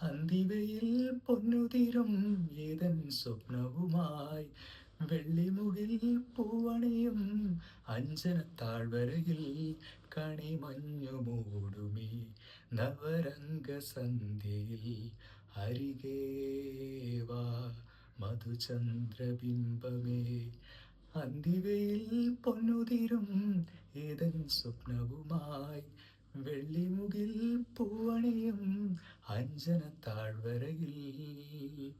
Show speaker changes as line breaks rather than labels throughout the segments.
അന്തിവയിൽ പൊന്നുതിരും ഏതൻ സ്വപ്നവുമായി വെള്ളിമുകിൽ പൂവണിയും അഞ്ജന താഴ്വരയിൽ കണിമഞ്ഞു മൂടുമീ നവരംഗ സന്ധ്യയിൽ അരികേവാ മധുചന്ദ്രബിംബമേ. അന്തിവയിൽ പൊന്നുതിരും ഏതൻ സ്വപ്നവുമായി വെള്ളിമുകിൽ പൂവണിയും അഞ്ജന താഴ്വരയിൽ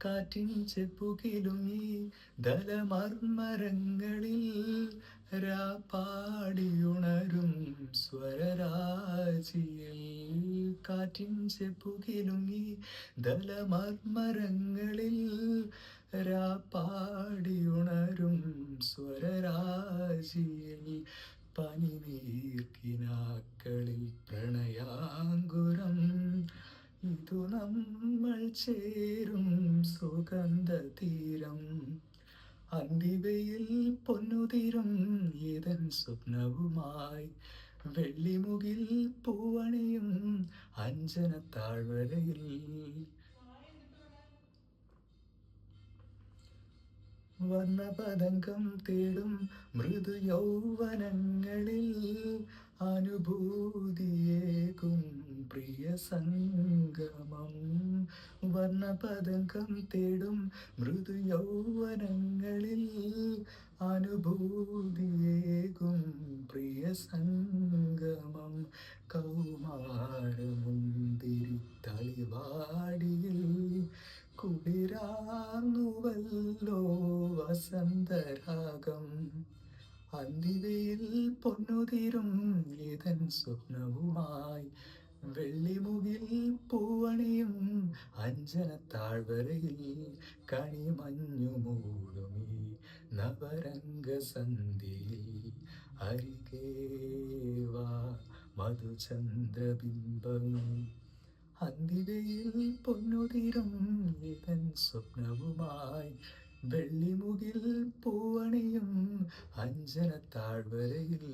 കാറ്റിൻ ചെപ്പുകിലുങ്ങി ദലമർമരങ്ങളിൽ രാപ്പാടിയുണരും സ്വരരാജിയിൽ. കാറ്റിൻ ചെപ്പുകിലുങ്ങി ദലമർമരങ്ങളിൽ രാപ്പാടിയുണരും സ്വരരാജിയിൽ. പനിനീർക്കിനാക്കളിൽ പ്രണയാങ്കുരം ഇതു നമ്മൾ ചേരും സുഗന്ധതീരം. അന്തിവയിൽ പൊന്നുതിരും ഏതൻ സ്വപ്നവുമായി വെള്ളിമുകിൽ പൂവണിയും അഞ്ജന താഴ്വരയിൽ. വർണ്ണപതംഗം തേടും മൃദു യൗവനങ്ങളിൽ അനുഭൂതിയേകും പ്രിയ സംഗമം. വർണ്ണപതംഗം തേടും മൃദു യൗവനങ്ങളിൽ അനുഭൂതിയേകും പ്രിയ സംഗമം. കൗമാരമുന്തിരി തളിവാടിയിൽ കുളിരാർന്നുവല്ലോ വസന്തരാഗം. അന്തിവയിൽ പൊന്നുതിരും ഏതൻ സ്വപ്നവുമായി വെള്ളിമുകിൽ പൂവണിയും അഞ്ജന താഴ്വരയിൽ കണിമഞ്ഞു മൂടുമീ നവരംഗ സന്ധ്യയിൽ അരികേവാ മധുചന്ദ്രബിംബമേ. അന്തിവയിൽ പൊന്നുതിരും ഏതൻ സ്വപ്നവുമായി വെള്ളിമുകിൽ പൂവണിയും അഞ്ജന താഴ്വരയിൽ.